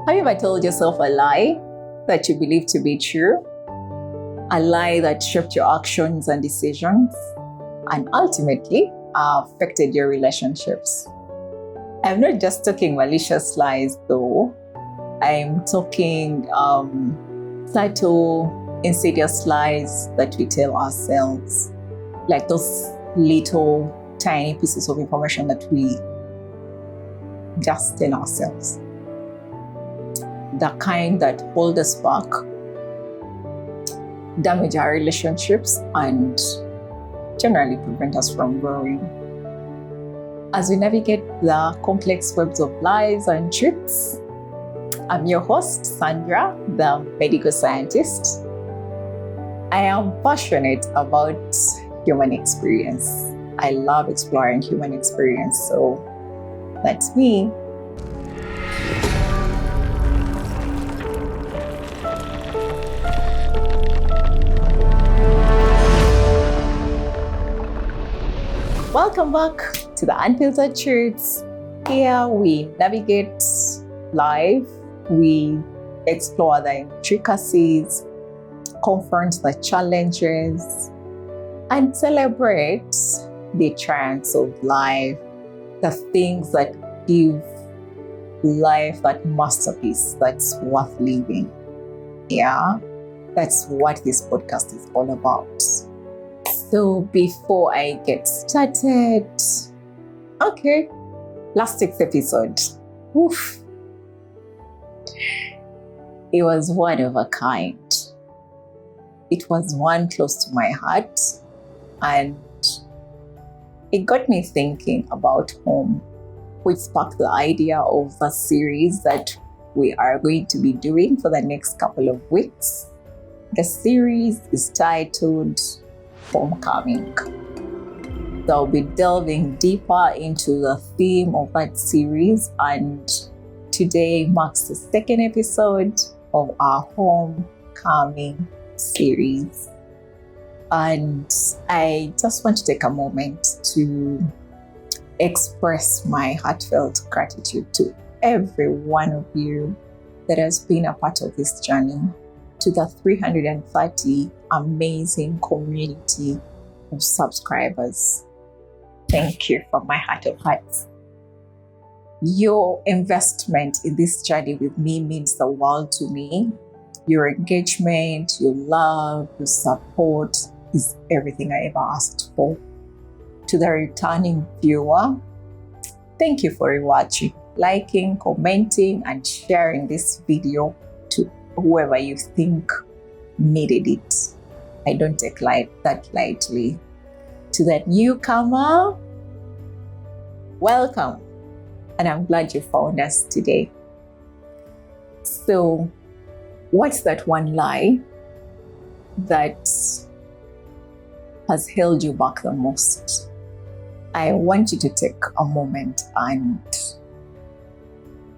Have you ever told yourself a lie that you believe to be true? A lie that shaped your actions and decisions and ultimately affected your relationships. I'm not just talking malicious lies though. I'm talking subtle, insidious lies that we tell ourselves. Like those little tiny pieces of information that we just tell ourselves. The kind that hold us back, damage our relationships, and generally prevent us from growing. As we navigate the complex webs of lies and truths, I'm your host, Sandra, the medical scientist. I am passionate about human experience. I love exploring human experience, so that's me. Welcome back to the Unfiltered Truths. Here we navigate life, we explore the intricacies, confront the challenges, and celebrate the triumphs of life, the things that give life that masterpiece that's worth living. Yeah, that's what this podcast is all about. So before I get started, last week's episode, it was one of a kind. It was one close to my heart, and it got me thinking about home, which sparked the idea of a series that we are going to be doing for the next couple of weeks. The series is titled Homecoming. So I'll be delving deeper into the theme of that series, and today marks the second episode of our Homecoming series. And I just want to take a moment to express my heartfelt gratitude to every one of you that has been a part of this journey, to the 330 amazing community of subscribers. Thank you from my heart of hearts. Your investment in this journey with me means the world to me. Your engagement, your love, your support is everything I ever asked for. To the returning viewer, thank you for watching, liking, commenting, and sharing this video to whoever you think needed it. I don't take that lightly. To that newcomer, welcome, and I'm glad you found us today. So, what's that one lie that has held you back the most? I want you to take a moment and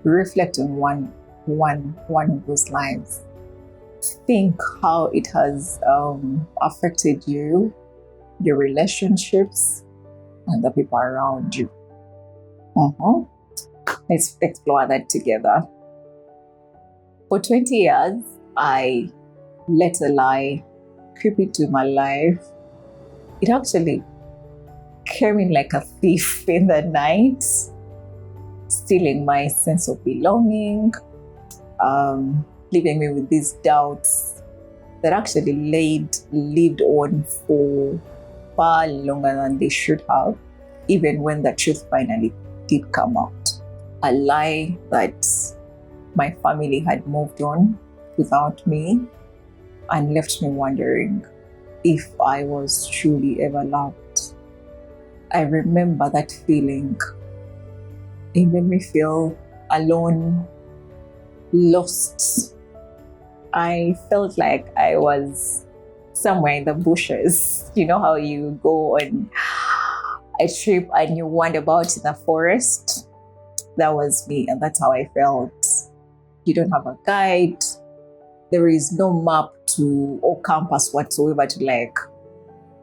reflect on one of those lies. Think how it has affected you, your relationships, and the people around you. Let's explore that together. For 20 years, I let a lie creep into my life. It actually came in like a thief in the night, stealing my sense of belonging, leaving me with these doubts that actually lived on for far longer than they should have, even when the truth finally did come out. A lie that my family had moved on without me and left me wondering if I was truly ever loved. I remember that feeling. It made me feel alone, lost. I felt like I was somewhere in the bushes. You know how you go on a trip and you wander about in the forest? That was me, and that's how I felt. You don't have a guide. There is no map or compass whatsoever to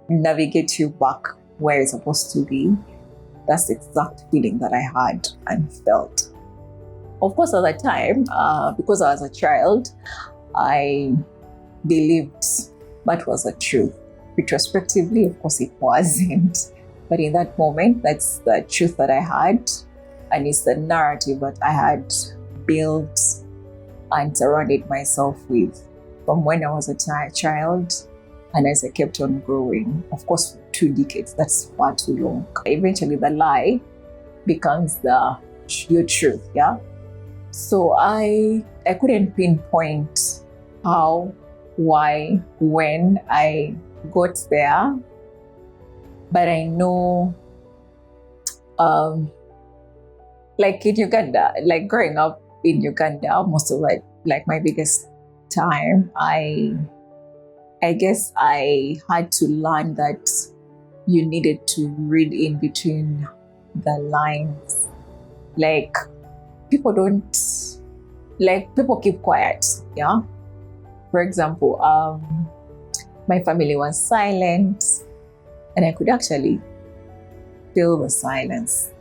navigate you back where it's supposed to be. That's the exact feeling that I had and felt. Of course, at that time, because I was a child, I believed that was the truth. Retrospectively, of course, it wasn't. But in that moment, that's the truth that I had. And it's the narrative that I had built and surrounded myself with from when I was a child and as I kept on growing. Of course, for 2 decades, that's far too long. Eventually, the lie becomes your truth, yeah? So I couldn't pinpoint how, why, when I got there, but I know, like in Uganda, like growing up in Uganda, most of it, like my biggest time, I guess I had to learn that you needed to read in between the lines. Like people keep quiet, yeah? For example, my family was silent and I could actually feel the silence.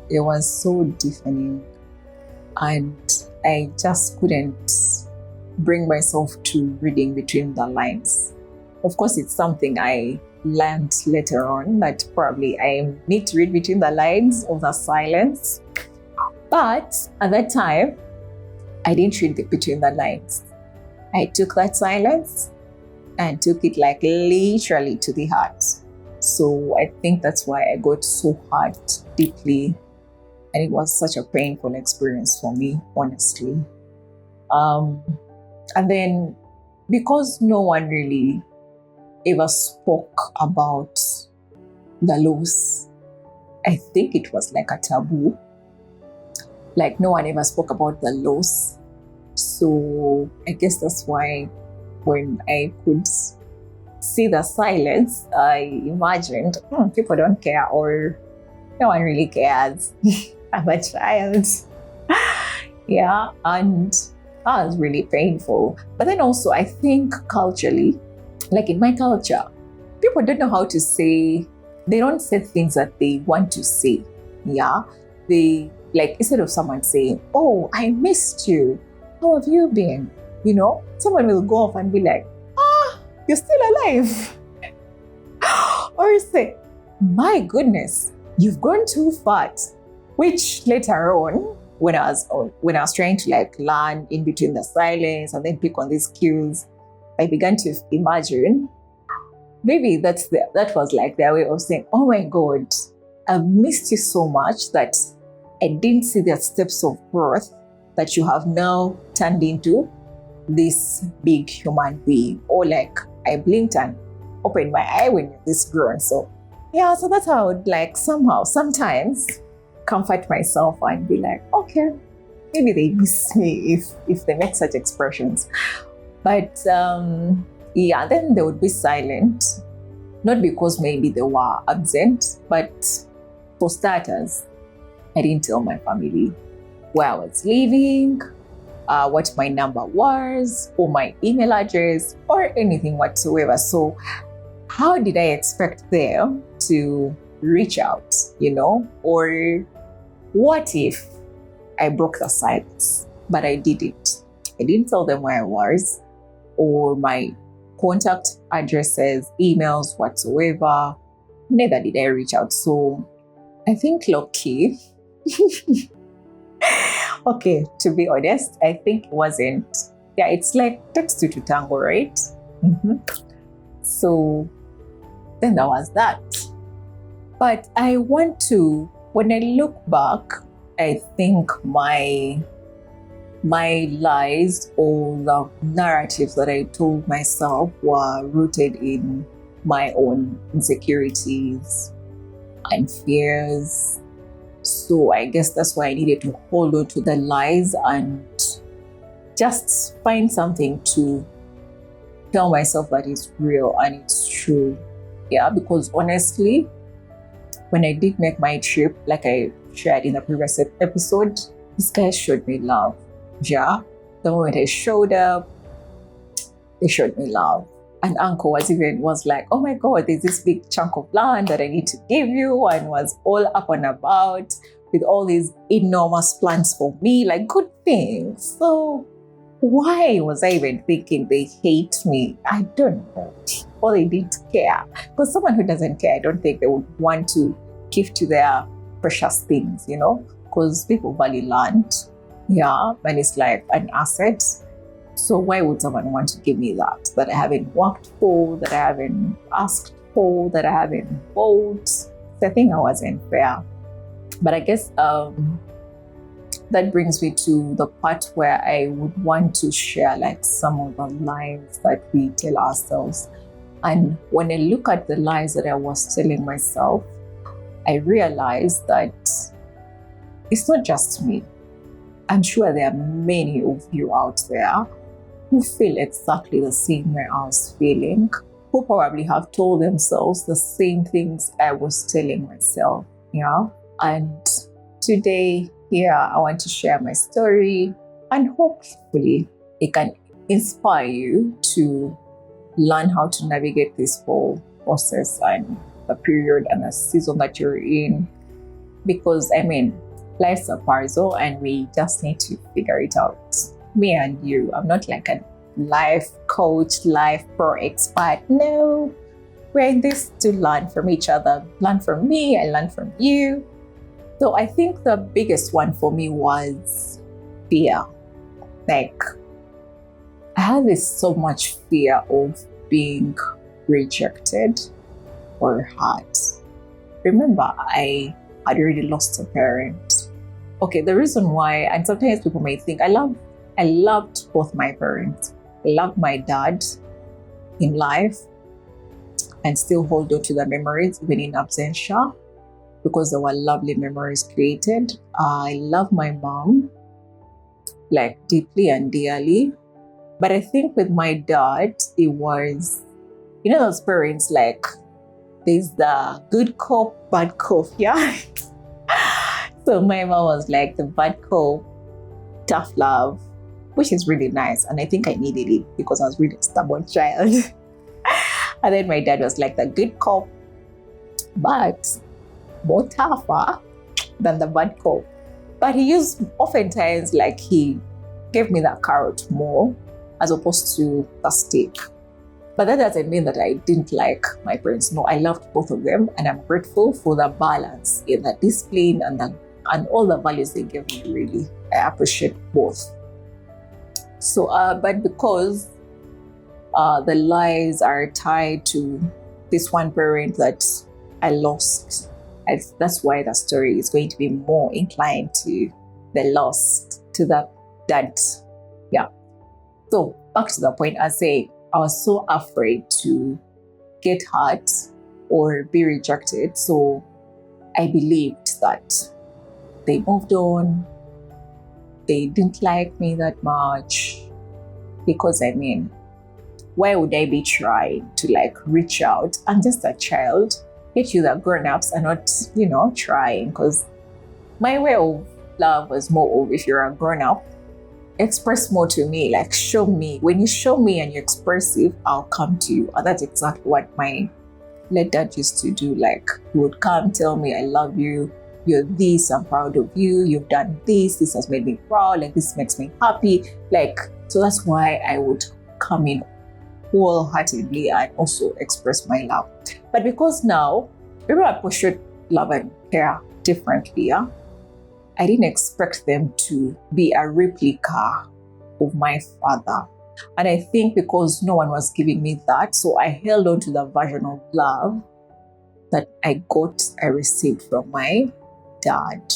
It was so deafening and I just couldn't bring myself to reading between the lines. Of course, it's something I learned later on that probably I need to read between the lines of the silence. But at that time, I didn't read between the lines. I took that silence and took it like literally to the heart. So I think that's why I got so hurt deeply. And it was such a painful experience for me, honestly. And then because no one really ever spoke about the loss, I think it was like a taboo. Like no one ever spoke about the loss. So I guess that's why when I could see the silence, I imagined people don't care or no one really cares. I'm a child. Yeah, and that was really painful. But then also I think culturally, like in my culture, people don't know how to say, they don't say things that they want to say. Yeah, they like instead of someone saying, oh, I missed you, how have you been? You know, someone will go off and be like, you're still alive. Or say, my goodness, you've grown too fat. Which later on, when I was trying to like learn in between the silence and then pick on these cues, I began to imagine maybe that was like their way of saying, oh my God, I've missed you so much that I didn't see the steps of growth that you have now turned into this big human being. Or like I blinked and opened my eye when you're this grown. So yeah, so that's how I would like somehow sometimes comfort myself and be like, okay, maybe they miss me if they make such expressions. But yeah, then they would be silent, not because maybe they were absent, but for starters, I didn't tell my family where I was living, what my number was, or my email address, or anything whatsoever. So how did I expect them to reach out, you know? Or what if I broke the silence? But I didn't. I didn't tell them where I was, or my contact addresses, emails, whatsoever. Neither did I reach out. So I think low-key, okay, to be honest, I think it wasn't. Yeah, it's like text to tango, right? Mm-hmm. So then there was that. But I want to, when I look back, I think my lies or the narratives that I told myself were rooted in my own insecurities and fears. So I guess that's why I needed to hold on to the lies and just find something to tell myself that it's real and it's true. Yeah, because honestly, when I did make my trip, like I shared in the previous episode, this guy showed me love. Yeah, the moment I showed up, they showed me love. And uncle was like, oh my God, there's this big chunk of land that I need to give you, and was all up and about with all these enormous plans for me, like good things. So why was I even thinking they hate me? I don't know. Or they didn't care. Because someone who doesn't care, I don't think they would want to give to their precious things, because people value land. Yeah, and it's like an asset. So why would someone want to give me that I haven't worked for, that I haven't asked for, that I haven't bought? So I think I wasn't fair. But I guess that brings me to the part where I would want to share like some of the lies that we tell ourselves. And when I look at the lies that I was telling myself, I realized that it's not just me. I'm sure there are many of you out there who feel exactly the same way I was feeling, who probably have told themselves the same things I was telling myself. Yeah. And today, I want to share my story, and hopefully it can inspire you to learn how to navigate this whole process and the period and the season that you're in. Because life's a puzzle and we just need to figure it out. Me and you, I'm not like a life coach, life pro expert. No, we're in this to learn from each other. Learn from me, I learn from you. So I think the biggest one for me was fear. Like, I had so much fear of being rejected or hurt. Remember, I had already lost a parent. Okay, the reason why, and sometimes people may think, I loved both my parents. I loved my dad in life and still hold on to the memories even in absentia, because there were lovely memories created. I love my mom like deeply and dearly. But I think with my dad, it was, those parents, like, there's the good cop, bad cop, yeah? So my mom was like the bad cop, tough love, which is really nice. And I think I needed it because I was really a stubborn child. And then my dad was like the good cop, but more tougher than the bad cop. But he used, oftentimes, like, he gave me that carrot more as opposed to the stick. But that doesn't mean that I didn't like my parents. No, I loved both of them, and I'm grateful for the balance in the discipline and all the values they gave me, really. I appreciate both. So, but because the lies are tied to this one parent that I lost, that's why the story is going to be more inclined to the loss, to that. Yeah. So back to the point, I say I was so afraid to get hurt or be rejected. So I believed that they moved on. They didn't like me that much. Because why would I be trying to like reach out? I'm just a child. Yet you, the grown-ups, are not, trying. Because my way of love was more of, if you're a grown-up, express more to me, like show me. When you show me and you're expressive, I'll come to you. And that's exactly what my late dad used to do. Like, he would come, tell me, I love you, you're this, I'm proud of you, you've done this has made me proud, like this makes me happy. Like, so that's why I would come in wholeheartedly and also express my love. But because now, remember, I pursued love and care differently, yeah? I didn't expect them to be a replica of my father. And I think because no one was giving me that, so I held on to the version of love that I received from my dad,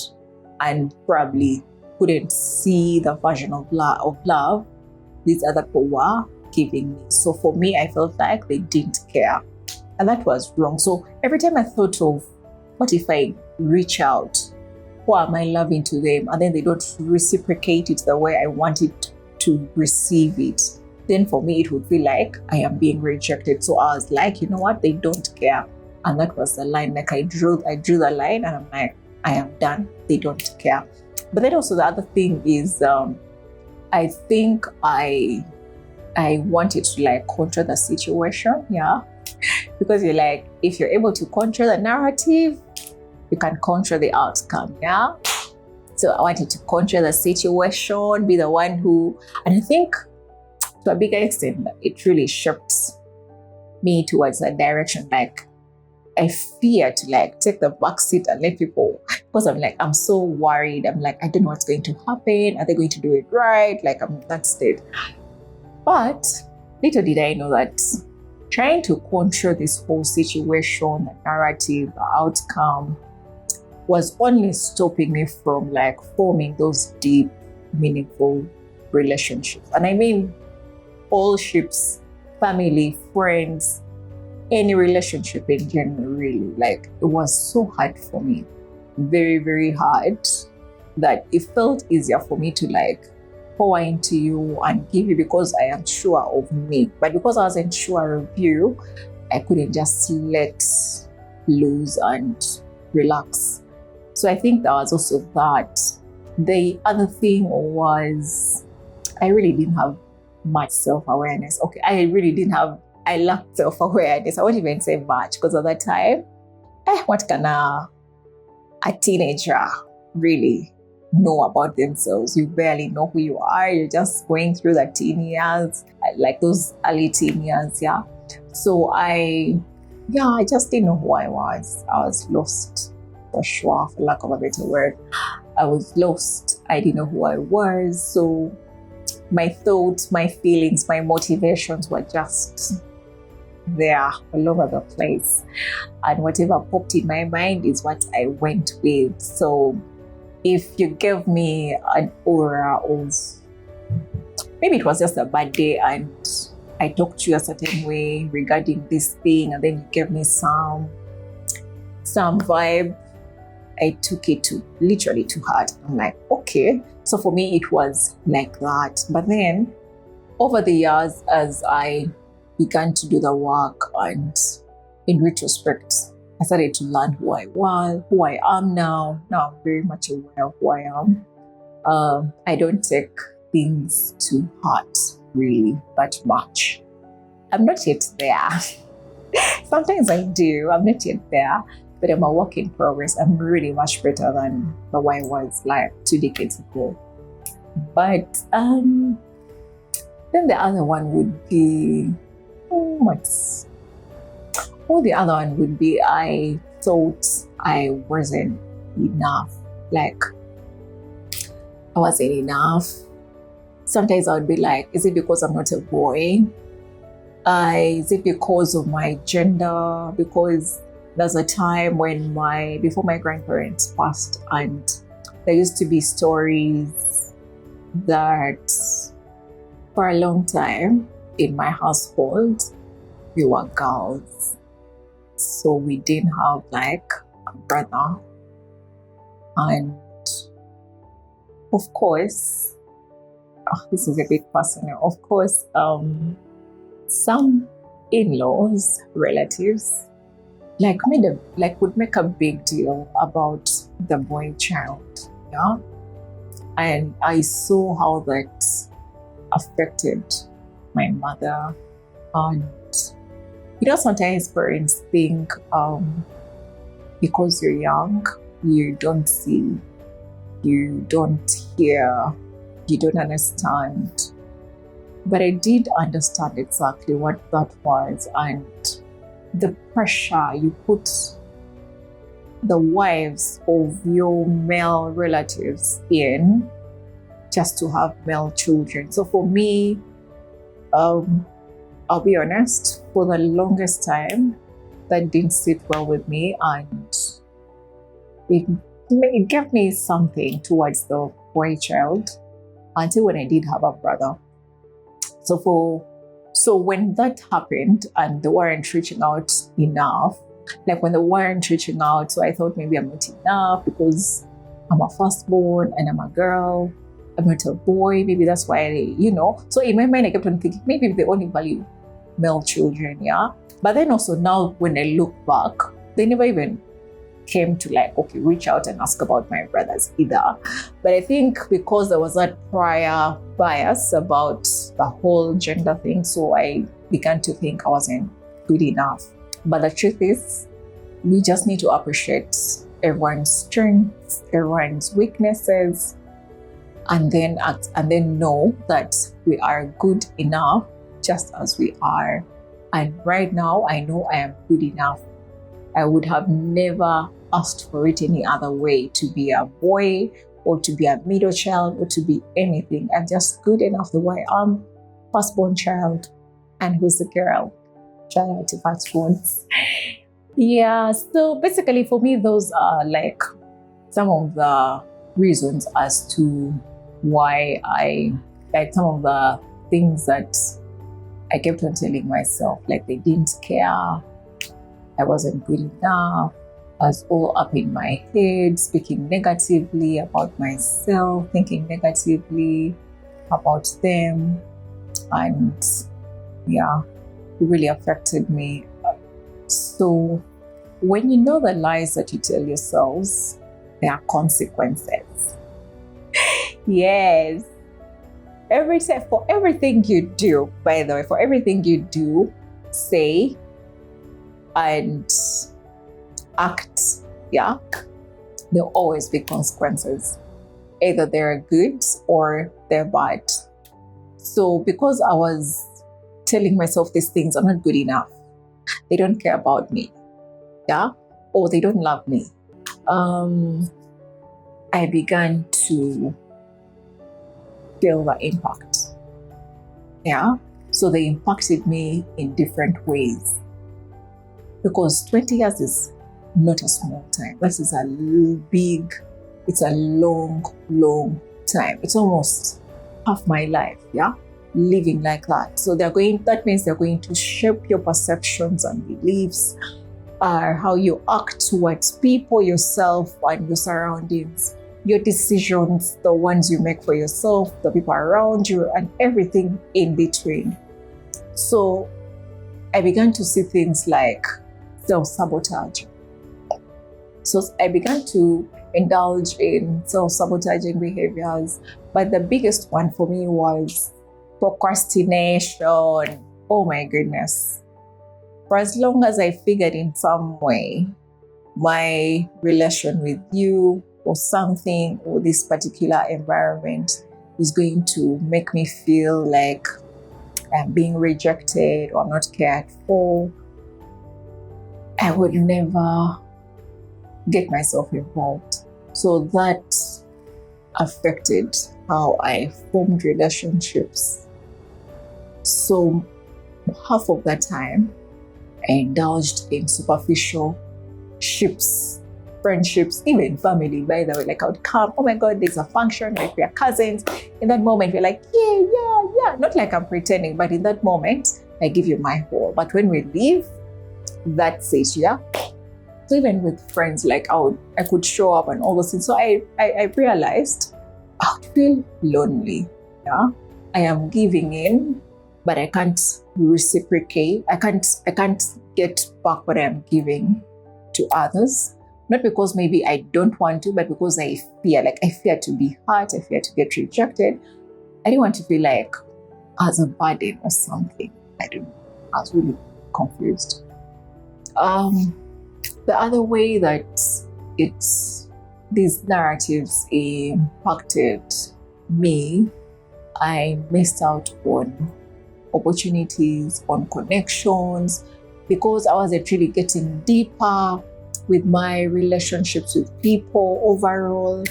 and probably couldn't see the version of love these other people were giving me. So for me, I felt like they didn't care. And that was wrong. So every time I thought of, what if I reach out? Who am I loving to them? And then they don't reciprocate it the way I wanted to receive it. Then for me, it would feel like I am being rejected. So I was like, you know what? They don't care. And that was the line. Like, I drew the line, and I'm like, I am done. They don't care. But then also the other thing is, I think I wanted to like control the situation. Yeah. Because you're like, if you're able to control the narrative, you can control the outcome, yeah? So I wanted to control the situation, be the one who, and I think to a bigger extent, it really shaped me towards that direction. Like, I fear to like take the back seat and let people, because I'm so worried. I'm like, I don't know what's going to happen. Are they going to do it right? Like, I'm in that state. But little did I know that trying to control this whole situation, the narrative, the outcome, was only stopping me from like forming those deep, meaningful relationships. And I mean all ships, family, friends, any relationship in general, really. Like, it was so hard for me, very, very hard, that it felt easier for me to like pour into you and give you because I am sure of me. But because I wasn't sure of you, I couldn't just let loose and relax. So I think that was also that. The other thing was, I really didn't have much self-awareness. Okay, I lacked self-awareness. I won't even say much, because at that time, what can a teenager really know about themselves? You barely know who you are. You're just going through the teen years, like those early teen years, yeah. So I just didn't know who I was. I was lost, for sure, for lack of a better word. I was lost. I didn't know who I was. So my thoughts, my feelings, my motivations were just there all over the place. And whatever popped in my mind is what I went with. So if you gave me an aura of, maybe it was just a bad day and I talked to you a certain way regarding this thing, and then you gave me some vibe, I took it literally to heart. I'm like, okay. So for me, it was like that. But then over the years, as I began to do the work, and in retrospect, I started to learn who I was, who I am now. Now I'm very much aware of who I am. I don't take things to heart really that much. I'm not yet there. Sometimes I do. I'm not yet there. But I'm a work in progress. I'm really much better than the way I was like 2 decades ago. But then the other one would be, the other one would be, I thought I wasn't enough. Like, I wasn't enough. Sometimes I would be like, is it because I'm not a boy? Is it because of my gender? Because there's a time when before my grandparents passed, and there used to be stories that for a long time in my household, we were girls. So we didn't have like a brother. And of course, this is a bit personal. Of course, some in-laws, relatives, would make a big deal about the boy child, yeah? And I saw how that affected my mother. And sometimes parents think because you're young, you don't see, you don't hear, you don't understand. But I did understand exactly what that was, and the pressure you put the wives of your male relatives in just to have male children. So for me, I'll be honest, for the longest time, that didn't sit well with me, and it gave me something towards the boy child until when I did have a brother. So when that happened and they weren't reaching out enough, like when they weren't reaching out, so I thought maybe I'm not enough because I'm a firstborn and I'm a girl, I'm not a boy, maybe that's why, So in my mind, I kept on thinking, maybe they only value male children, yeah? But then also now when I look back, they never even came to reach out and ask about my brothers either. But I think because there was that prior bias about the whole gender thing, so I began to think I wasn't good enough. But the truth is, we just need to appreciate everyone's strengths, everyone's weaknesses, and then act and then know that we are good enough just as we are. And right now, I know I am good enough. I would have never asked for it any other way, to be a boy or to be a middle child or to be anything. I'm just good enough the way I am. Firstborn child, and who's a girl. Shout out to firstborns. Yeah, so basically for me, those are like some of the reasons as to why I, like some of the things that I kept on telling myself, like they didn't care, I wasn't good enough, I was all up in my head, speaking negatively about myself, thinking negatively about them, and yeah, it really affected me. So when you know the lies that you tell yourselves, there are consequences. Yes. For everything you do, by the way, for everything you do, say, and act, yeah, there'll always be consequences. Either they're good or they're bad. So because I was telling myself these things, I'm not good enough, they don't care about me, yeah, or they don't love me, I began to feel the impact. Yeah. So they impacted me in different ways. Because 20 years is not a small time. That is a big, it's a long, long time. It's almost half my life, yeah, living like that. So that means they're going to shape your perceptions and beliefs, how you act towards people, yourself, and your surroundings, your decisions, the ones you make for yourself, the people around you, and everything in between. So I began to see things like self-sabotage. So I began to indulge in self-sabotaging behaviors, but the biggest one for me was procrastination. Oh my goodness. For as long as I figured in some way my relation with you or something or this particular environment is going to make me feel like I'm being rejected or not cared for, I would never get myself involved. So that affected how I formed relationships. So half of that time, I indulged in superficial ships, friendships, even family, by the way. Like I would come, oh my God, there's a function, like we are cousins. In that moment, we're like, yeah. Not like I'm pretending, but in that moment, I give you my whole. But when we leave, that's it, yeah? So even with friends, like I could show up and all those things. So I realized I would feel lonely, yeah? I am giving in, but I can't reciprocate. I can't get back what I'm giving to others. Not because maybe I don't want to, but because I fear to be hurt, I fear to get rejected. I didn't want to feel like as a burden or something. I don't know. I was really confused. The other way that these narratives impacted me, I missed out on opportunities, on connections, because I wasn't really getting deeper with my relationships with people overall.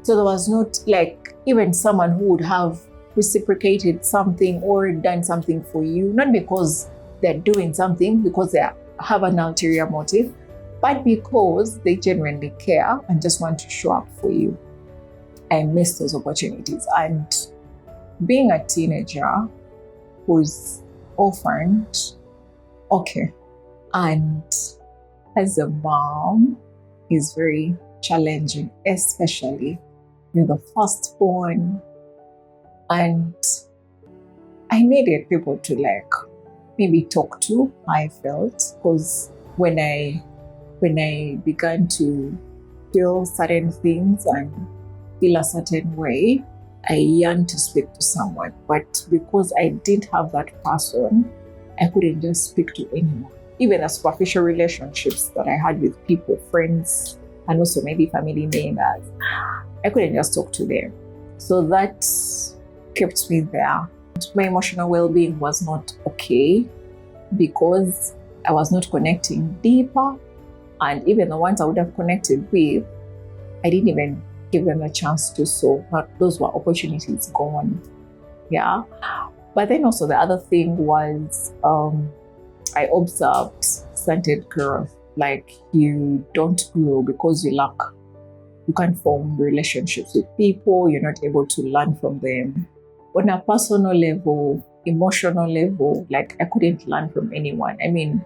So there was not like even someone who would have reciprocated something or done something for you, not because they're doing something, because they have an ulterior motive, but because they genuinely care and just want to show up for you. I missed those opportunities. And being a teenager who's orphaned, okay, and as a mom is very challenging, especially with the firstborn. And I needed people to like maybe talk to how I felt, because when I began to feel certain things and feel a certain way, I yearned to speak to someone. But because I didn't have that person, I couldn't just speak to anyone. Even the superficial relationships that I had with people, friends, and also maybe family members. I couldn't just talk to them. So that kept me there. My emotional well-being was not okay because I was not connecting deeper, and even the ones I would have connected with, I didn't even give them a chance to sow. Those were opportunities gone. Yeah. But then also the other thing was I observed stunted growth. Like, you don't grow because you lack. You can't form relationships with people. You're not able to learn from them. On a personal level, emotional level, like, I couldn't learn from anyone. I mean,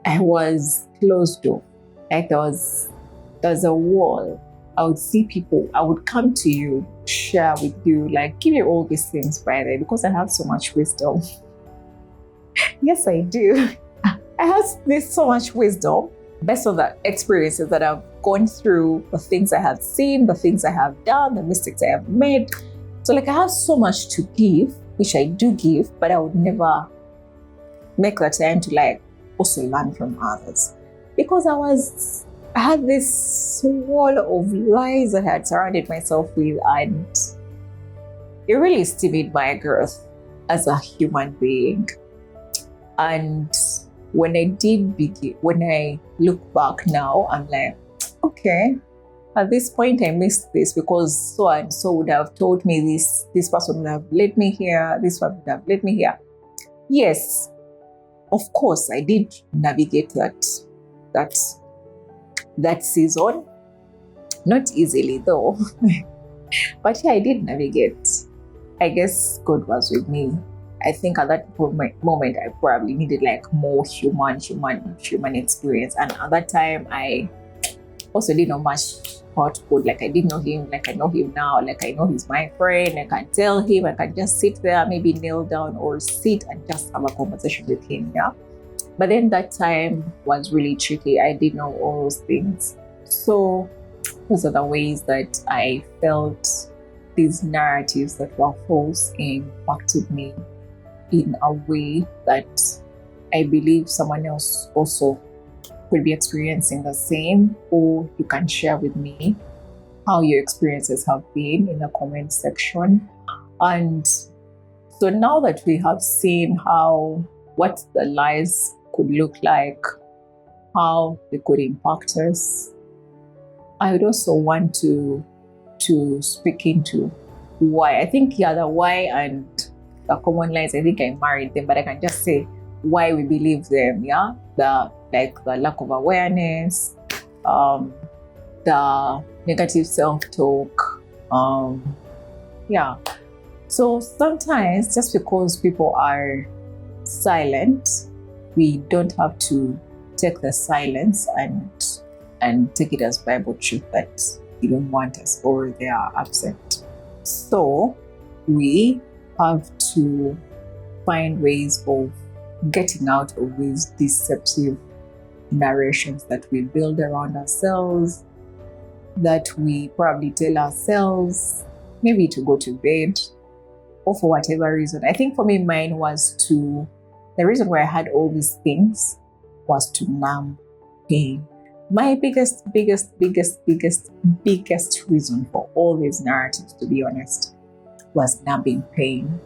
I was closed off. Like, there's a wall. I would see people, I would come to you, share with you, like, give you all these things by there because I have so much wisdom. Yes, I do. I have so much wisdom based on the experiences that I've gone through, the things I have seen, the things I have done, the mistakes I have made. So, like, I have so much to give, which I do give, but I would never make the time to, like, also learn from others because I had this wall of lies that I had surrounded myself with, and it really stymied my growth as a human being. And when I look back now, I'm like, okay, at this point I missed this because so and so would have told me this person would have led me here, this one would have led me here. Yes, of course, I did navigate that season. Not easily though. But yeah, I did navigate. I guess God was with me. I think at that moment I probably needed like more human experience. And at that time I also didn't know much about God. Like, I didn't know him like I know him now. Like, I know he's my friend. I can tell him, I can just sit there, maybe kneel down or sit and just have a conversation with him. Yeah. But then that time was really tricky. I didn't know all those things. So those are the ways that I felt these narratives that were false impacted me in a way that I believe someone else also could be experiencing the same. Or you can share with me how your experiences have been in the comment section. And so now that we have seen what the lies could look like, how they could impact us, I would also want to speak into why. I think, yeah, the why and the common lies, I think I married them, but I can just say why we believe them. Yeah, the lack of awareness, the negative self-talk. Yeah. So sometimes just because people are silent, we don't have to take the silence and take it as Bible truth that you don't want us or they are absent. So we have to find ways of getting out of these deceptive narrations that we build around ourselves, that we probably tell ourselves, maybe to go to bed or for whatever reason. I think for me, mine was the reason why I had all these things was to numb pain. My biggest reason for all these narratives, to be honest, was numbing pain.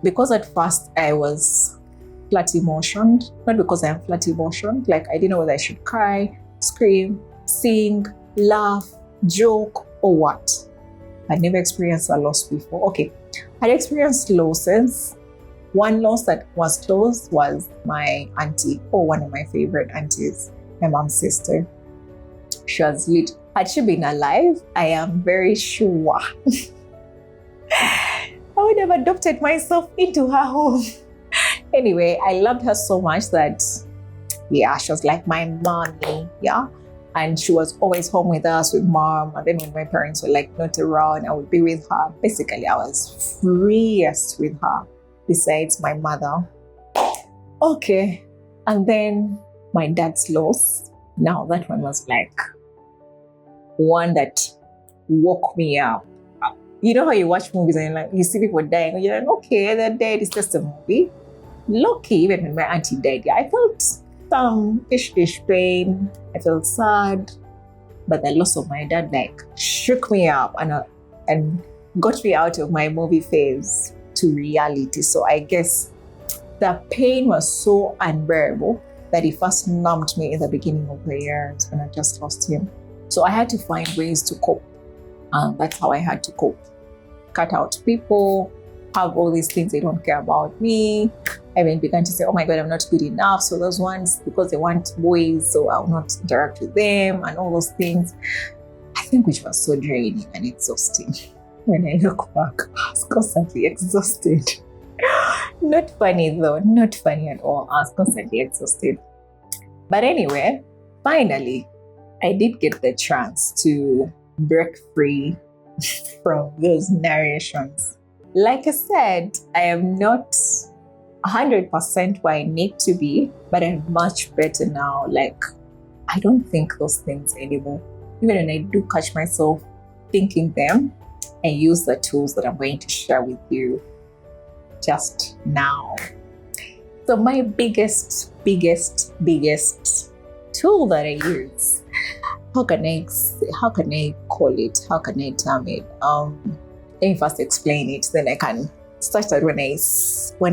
Because at first I was flat emotioned, not because I'm flat emotioned, like I didn't know whether I should cry, scream, sing, laugh, joke, or what. I'd never experienced a loss before. Okay, I'd experienced losses. One loss that was close was my auntie, or one of my favorite aunties, my mom's sister. She was lit. Had she been alive, I am very sure I would have adopted myself into her home. Anyway, I loved her so much that, yeah, she was like my mommy, yeah. And she was always home with us, with mom. And then when my parents were like not around, I would be with her. Basically, I was freest with her, besides my mother. Okay, and then my dad's loss. Now that one was like one that woke me up. You know how you watch movies and you see people dying and you're like, okay, they're dead, it's just a movie. Lucky, even when my auntie died, I felt some ish pain. I felt sad. But the loss of my dad like shook me up and got me out of my movie phase to reality. So I guess the pain was so unbearable that it first numbed me in the beginning of the years when I just lost him. So I had to find ways to cope. And that's how I had to cope. Cut out people, have all these things they don't care about me. I then began to say, oh my God, I'm not good enough. So those ones, because they want boys, so I'll not interact with them and all those things. I think which was so draining and exhausting. When I look back, I was constantly exhausted. Not funny though, not funny at all. I was constantly exhausted. But anyway, finally, I did get the chance to break free from those narrations. Like I said, I am not 100% where I need to be, but I'm much better now. Like, I don't think those things anymore. Even when I do catch myself thinking them, I use the tools that I'm going to share with you just now. So my biggest tool that I use, how can I call it? How can I term it? Let me first explain it, then I can start that when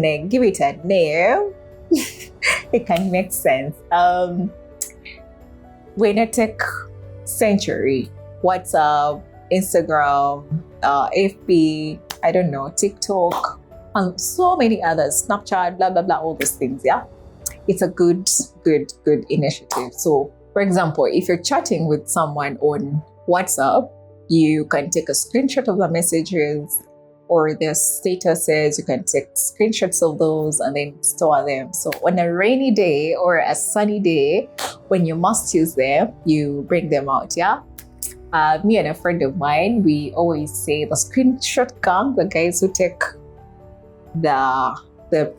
I give it a name, it can make sense. When I take Century, WhatsApp, Instagram, FB, I don't know, TikTok, and so many others, Snapchat, blah, blah, blah, all those things, yeah? It's a good initiative. So, for example, if you're chatting with someone on WhatsApp, you can take a screenshot of the messages or their statuses. You can take screenshots of those and then store them. So on a rainy day or a sunny day, when you must use them, you bring them out, yeah? Me and a friend of mine, we always say the screenshot gang, the guys who take the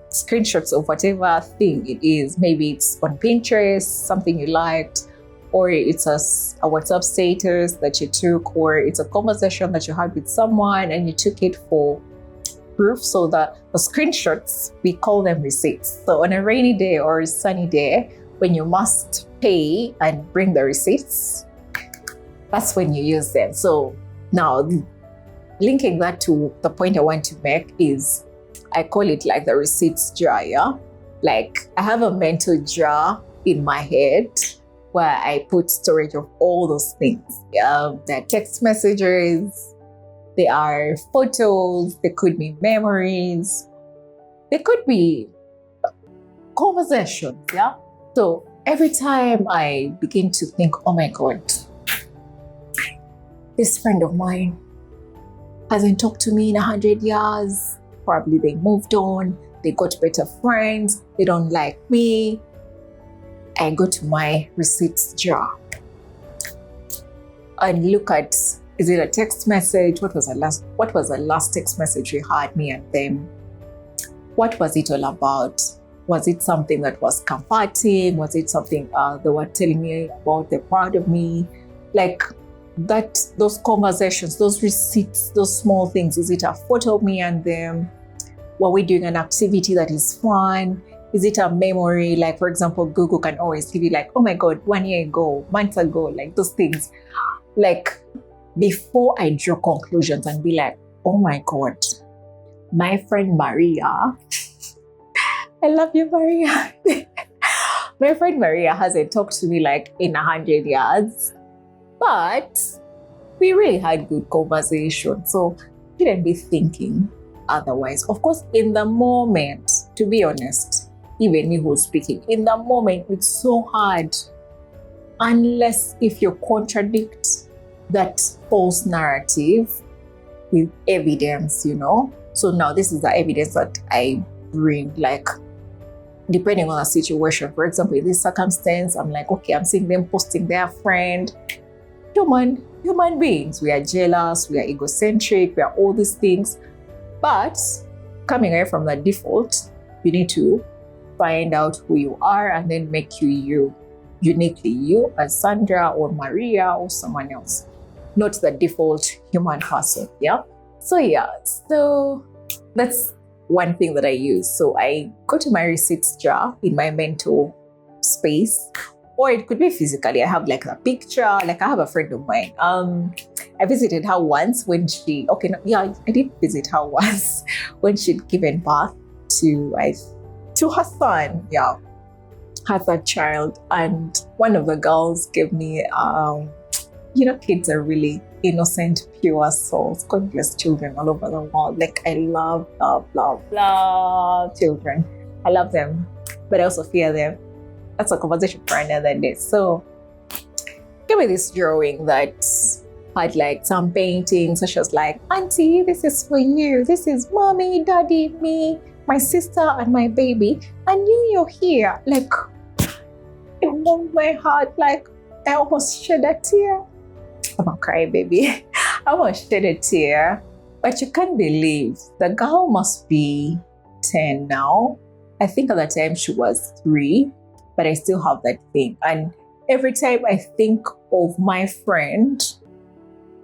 screenshots of whatever thing it is. Maybe it's on Pinterest, something you liked, or it's a WhatsApp status that you took, or it's a conversation that you had with someone and you took it for proof. So that the screenshots, we call them receipts. So on a rainy day or a sunny day, when you must pay and bring the receipts, that's when you use them. So now, linking that to the point I want to make is, I call it like the receipts jar, yeah? Like, I have a mental jar in my head where I put storage of all those things. There are text messages, there are photos, there could be memories, there could be conversations, yeah? So every time I begin to think, oh my God, this friend of mine hasn't talked to me in 100 years. Probably they moved on, they got better friends, they don't like me. I go to my receipts jar and look at, is it a text message? What was the last text message we had, me and them? What was it all about? Was it something that was comforting? Was it something they were telling me about, they're proud of me? Like that, those conversations, those receipts, those small things. Is it a photo of me and them? Were we doing an activity that is fun? Is it a memory? Like, for example, Google can always give you like, oh my God, 1 year ago, months ago, like those things. Like, before I draw conclusions and be like, oh my God, my friend Maria, I love you, Maria. My friend Maria hasn't talked to me like in 100 years, but we really had good conversation. So I shouldn't be thinking otherwise. Of course, in the moment, to be honest, even me who's speaking, in the moment, it's so hard. Unless if you contradict that false narrative with evidence, you know? So now this is the evidence that I bring, like, depending on the situation. For example, in this circumstance, I'm like, okay, I'm seeing them posting their friend. Human beings, we are jealous, we are egocentric, we are all these things. But coming away from the default, you need to find out who you are and then make you uniquely you as Sandra or Maria or someone else, not the default human person. Yeah. So that's one thing that I use. So I go to my receipts jar in my mental space, or it could be physically. I have like a picture, like I have a friend of mine. I visited her once when I did visit her once when she'd given birth to her son, her third child. And one of the girls gave me, kids are really innocent, pure souls, God bless children all over the world. Like I love children. I love them, but I also fear them. That's a conversation for another day. So give me this drawing that had like some paintings. So she was like, Auntie, this is for you. This is mommy, daddy, me, my sister, and my baby. And you're here. Like, it warmed my heart. Like, I almost shed a tear. I'm a cry baby. I almost shed a tear. But you can't believe the girl must be 10 now. I think at the time she was 3, but I still have that thing. And every time I think of my friend,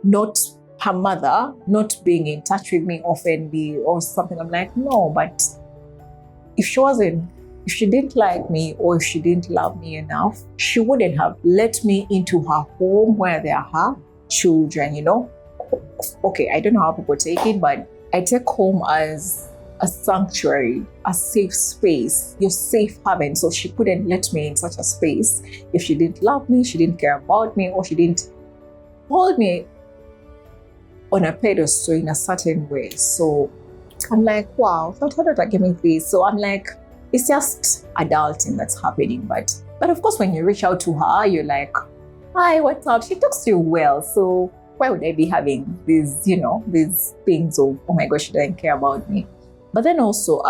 not her mother, not being in touch with me oftenly or something, I'm like, no, but if she didn't like me or if she didn't love me enough, she wouldn't have let me into her home where there are her children, Okay, I don't know how people take it, but I take home as a sanctuary, a safe space, your safe haven. So she couldn't let me in such a space if she didn't love me, she didn't care about me, or she didn't hold me on a pedestal in a certain way. So I'm like, wow, how did I give me this? So I'm like, it's just adulting that's happening. But of course, when you reach out to her, you're like, hi, what's up? She talks to you well. So why would I be having these, these things of, oh my gosh, she doesn't care about me? But then also,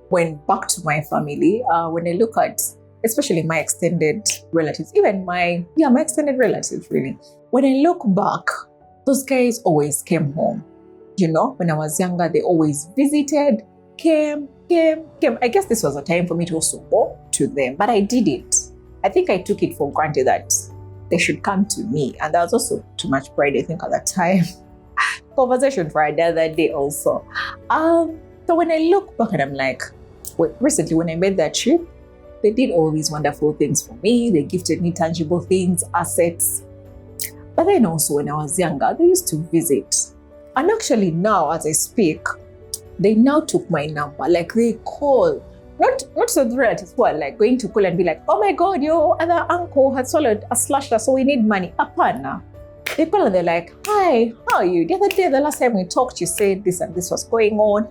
when back to my family, when I look at, especially my extended relatives, even my extended relatives, really, when I look back, those guys always came home. When I was younger, they always visited, came. I guess this was a time for me to also go to them, but I did it. I think I took it for granted that they should come to me. And that was also too much pride, I think, at that time. Conversation for another day also. So when I look back and I'm like, recently when I made that trip, they did all these wonderful things for me. They gifted me tangible things, assets. But then also when I was younger, they used to visit. And actually now, as I speak, they now took my number. Like they call, not so the relatives who are like going to call and be like, oh my God, your other uncle had swallowed a slasher, so we need money. Apana. They call and they're like, hi, how are you? The other day, the last time we talked, you said this and this was going on.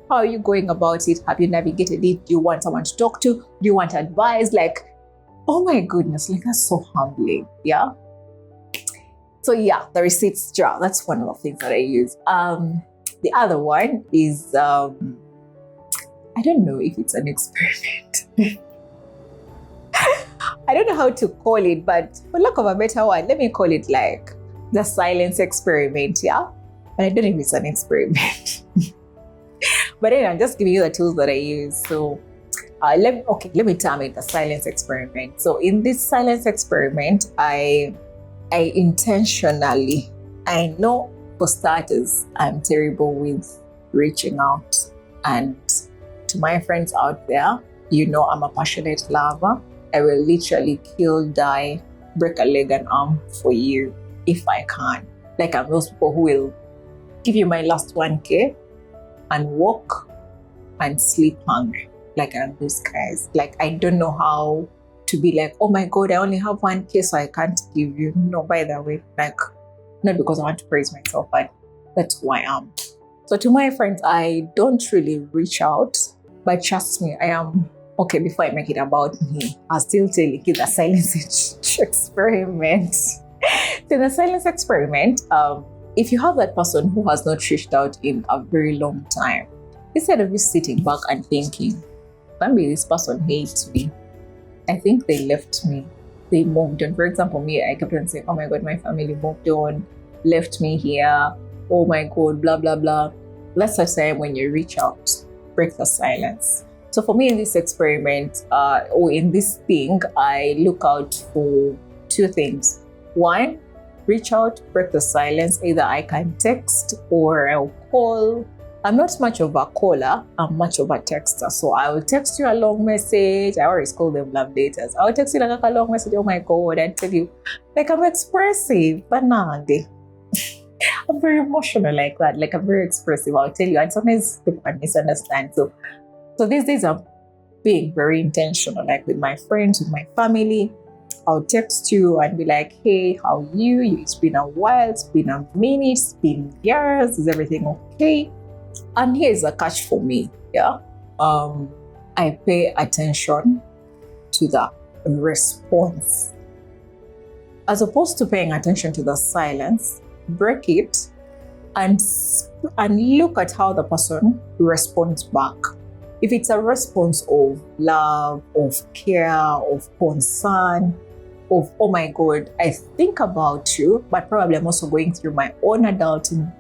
How are you going about it? Have you navigated it? Do you want someone to talk to? Do you want advice? Like, oh my goodness, like that's so humbling. Yeah. So yeah, the receipts jar. That's one of the things that I use. The other one is, I don't know if it's an experiment. I don't know how to call it, but for lack of a better one, let me call it like the silence experiment, yeah? But I don't know if it's an experiment. But anyway, I'm just giving you the tools that I use. So let me term it the silence experiment. So in this silence experiment, I intentionally, I know for starters, I'm terrible with reaching out. And to my friends out there, I'm a passionate lover. I will literally kill, die, break a leg and arm for you if I can. Like I'm those people who will give you my last 1K and walk and sleep hungry. Like I'm those guys. Like I don't know how to be like, oh my God, I only have 1K, so I can't give you. No, by the way, like not because I want to praise myself, but that's who I am. So to my friends, I don't really reach out, but trust me, I am. Okay, before I make it about me, I'll still tell you the silence experiment. So the silence experiment, if you have that person who has not reached out in a very long time, instead of you sitting back and thinking, maybe this person hates me, I think they left me, they moved on. For example, me, I kept on saying, oh my God, my family moved on, left me here, oh my God, blah, blah, blah. That's the time when you reach out, break the silence. So for me in this experiment, or in this thing, I look out for 2 things. 1, reach out, break the silence. Either I can text or I'll call I'm not much of a caller, I'm much of a texter. So I will text you a long message. I always call them love daters. I will text you like a long message, oh my God, and tell you, like I'm expressive, but nandi. I'm very emotional like that. Like I'm very expressive, I'll tell you. And sometimes people can misunderstand. So these days I'm being very intentional, like with my friends, with my family. I'll text you and be like, hey, how are you? It's been a while, it's been a minute, it's been years, is everything okay? And here's a catch for me, yeah? I pay attention to the response. As opposed to paying attention to the silence, break it and look at how the person responds back. If it's a response of love, of care, of concern, of, oh my God, I think about you, but probably I'm also going through my own adulting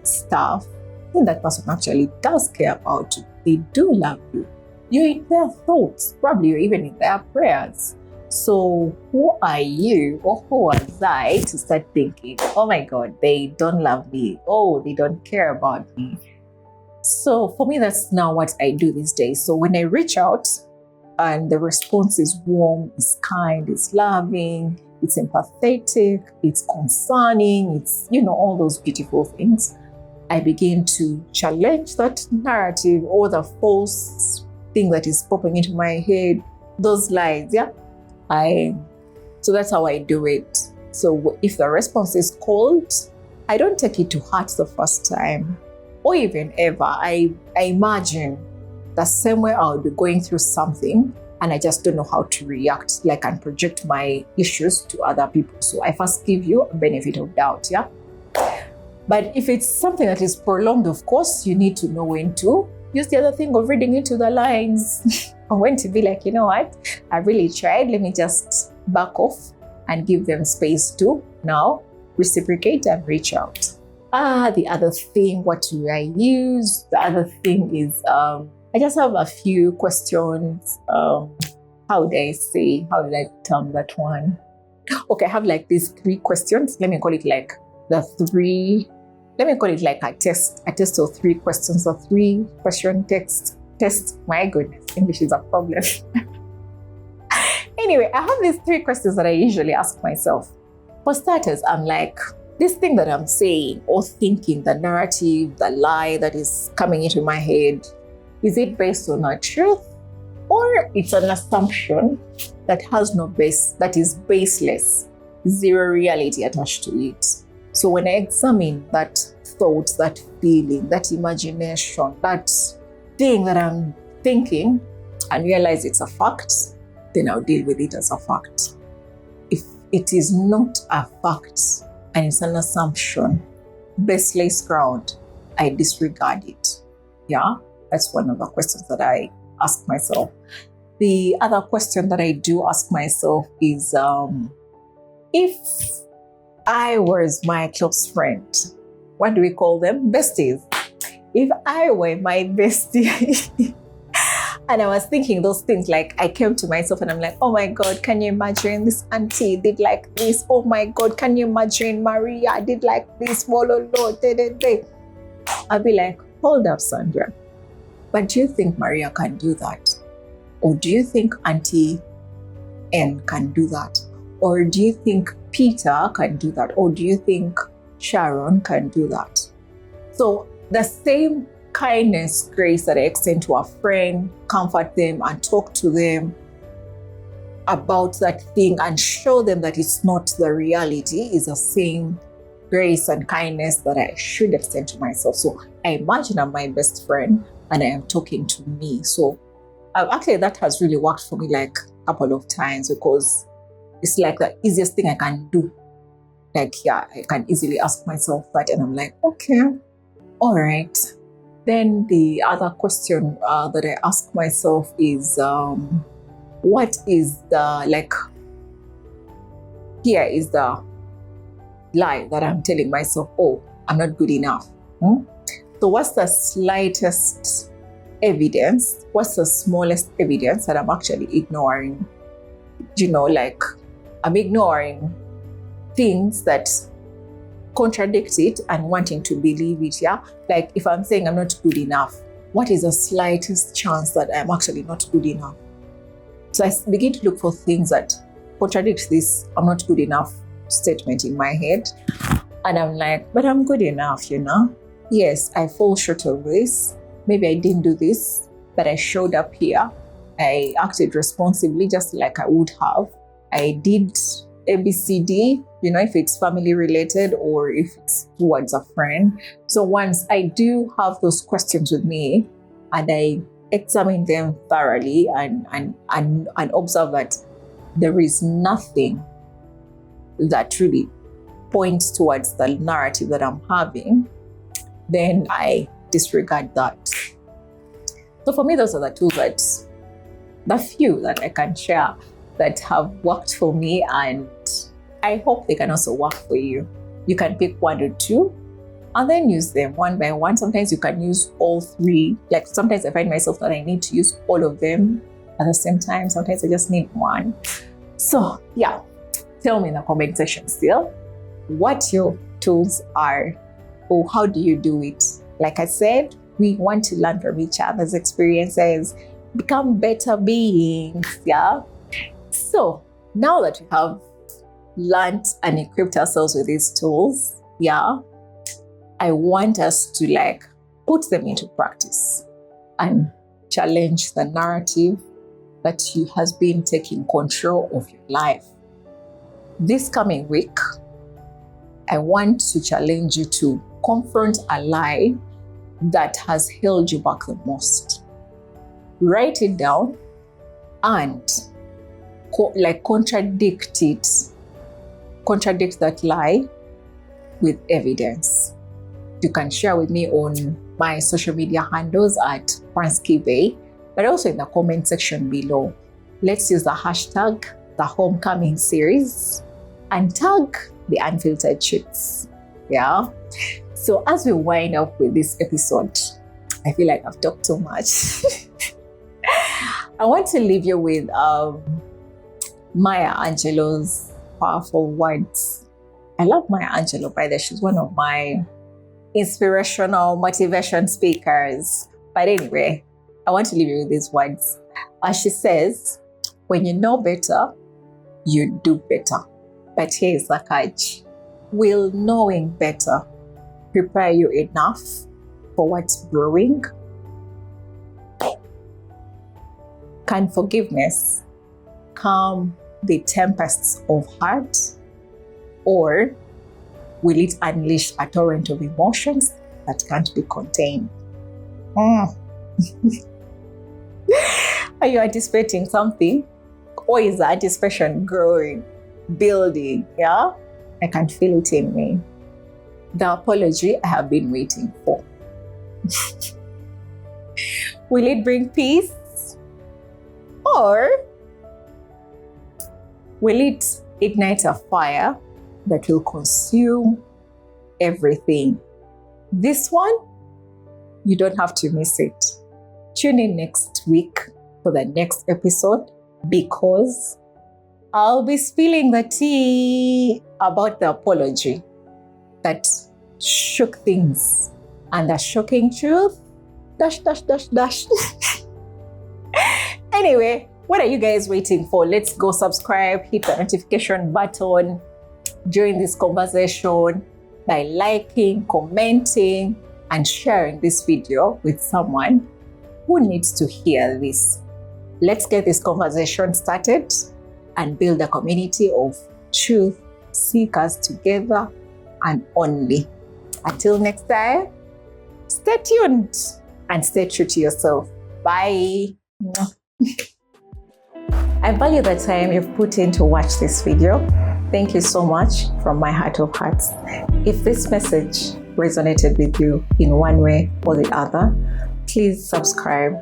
stuff, then that person actually does care about you. They do love you. You're in their thoughts, probably you're even in their prayers. So who are you, or who was I to start thinking, oh my God, they don't love me, oh, they don't care about me. So for me, that's now what I do these days. So when I reach out and the response is warm, is kind, is loving, it's empathetic, it's concerning, it's, all those beautiful things, I begin to challenge that narrative or the false thing that is popping into my head, those lies, yeah? So that's how I do it. So if the response is cold, I don't take it to heart the first time or even ever. I imagine the same way I would be going through something and I just don't know how to react, like, and project my issues to other people. So I first give you a benefit of doubt, yeah? But if it's something that is prolonged, of course, you need to know when to use the other thing of reading into the lines. Or when to be like, you know what, I really tried, let me just back off and give them space to now reciprocate and reach out. The other thing, what do I use? The other thing is, I just have a few questions. How did I term that one? Okay, I have like these 3 questions. Let me call it like a test of 3 questions, or 3 question test. My goodness, English is a problem. Anyway, I have these 3 questions that I usually ask myself. For starters, I'm like, this thing that I'm saying or thinking, the narrative, the lie that is coming into my head, is it based on a truth, or it's an assumption that has no base, that is baseless, zero reality attached to it? So when I examine that thought, that feeling, that imagination, that thing that I'm thinking, and realize it's a fact, then I'll deal with it as a fact. If it is not a fact and it's an assumption, baseless ground, I disregard it. Yeah, that's one of the questions that I ask myself. The other question that I do ask myself is, if I was my close friend, what do we call them? Besties. If I were my bestie and I was thinking those things, like I came to myself and I'm like, oh my God, can you imagine this auntie did like this? Oh my God, can you imagine Maria did like this? I'll be like, hold up, Sandra. But do you think Maria can do that? Or do you think Auntie N can do that? Or do you think Peter can do that? Or do you think Sharon can do that? So the same kindness, grace that I extend to a friend, comfort them and talk to them about that thing and show them that it's not the reality, is the same grace and kindness that I should extend to myself. So I imagine I'm my best friend and I am talking to me. So actually that has really worked for me like a couple of times, because it's like the easiest thing I can do. Like, yeah, I can easily ask myself that and I'm like, okay, all right. Then the other question that I ask myself is, what is the, like, here is the lie that I'm telling myself, oh, I'm not good enough. So what's the slightest evidence? What's the smallest evidence that I'm actually ignoring? You know, like I'm ignoring things that contradict it and wanting to believe it, yeah? Like if I'm saying I'm not good enough, what is the slightest chance that I'm actually not good enough? So I begin to look for things that contradict this I'm not good enough statement in my head. And I'm like, but I'm good enough, you know? Yes, I fall short of this. Maybe I didn't do this, but I showed up here. I acted responsibly just like I would have. I did ABCD, you know, if it's family related or if it's towards a friend. So once I do have those questions with me and I examine them thoroughly and observe that there is nothing that really points towards the narrative that I'm having, then I disregard that. So for me, those are the tools that, the few that I can share that have worked for me, and I hope they can also work for you. You can pick one or two and then use them one by one. Sometimes you can use all three. Like sometimes I find myself that I need to use all of them at the same time. Sometimes I just need one. So yeah, tell me in the comment section still what your tools are, or how do you do it? Like I said, we want to learn from each other's experiences, become better beings, yeah? So now that we have learned and equipped ourselves with these tools, yeah, I want us to like put them into practice and challenge the narrative that has been taking control of your life. This coming week, I want to challenge you to confront a lie that has held you back the most. Write it down and contradict that lie with evidence. You can share with me on my social media handles at Pransky Bay, but also in the comment section below. Let's use the hashtag, the homecoming series, and tag the unfiltered truths. Yeah. So as we wind up with this episode, I feel like I've talked too much. I want to leave you with Maya Angelou's powerful words. I love Maya Angelou, by the way. She's one of my inspirational motivation speakers. But anyway, I want to leave you with these words. As she says, when you know better, you do better. But here's the catch. Will knowing better prepare you enough for what's brewing? Can forgiveness calm the tempests of heart? Or will it unleash a torrent of emotions that can't be contained? Are you anticipating something? Or is the anticipation growing, building? Yeah? I can feel it in me. The apology I have been waiting for. Will it bring peace? Or will it ignite a fire that will consume everything? This one, you don't have to miss it. Tune in next week for the next episode, because I'll be spilling the tea about the apology that shook things. And the shocking truth, dash. Anyway, what are you guys waiting for? Let's go subscribe, hit the notification button, join this conversation by liking, commenting, and sharing this video with someone who needs to hear this. Let's get this conversation started and build a community of truth seekers together and only. Until next time, stay tuned and stay true to yourself. Bye. I value the time you've put in to watch this video. Thank you so much from my heart of hearts. If this message resonated with you in one way or the other, please subscribe.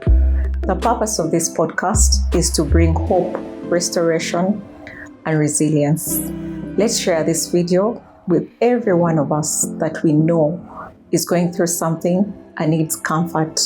The purpose of this podcast is to bring hope, restoration, and resilience. Let's share this video with every one of us that we know is going through something and needs comfort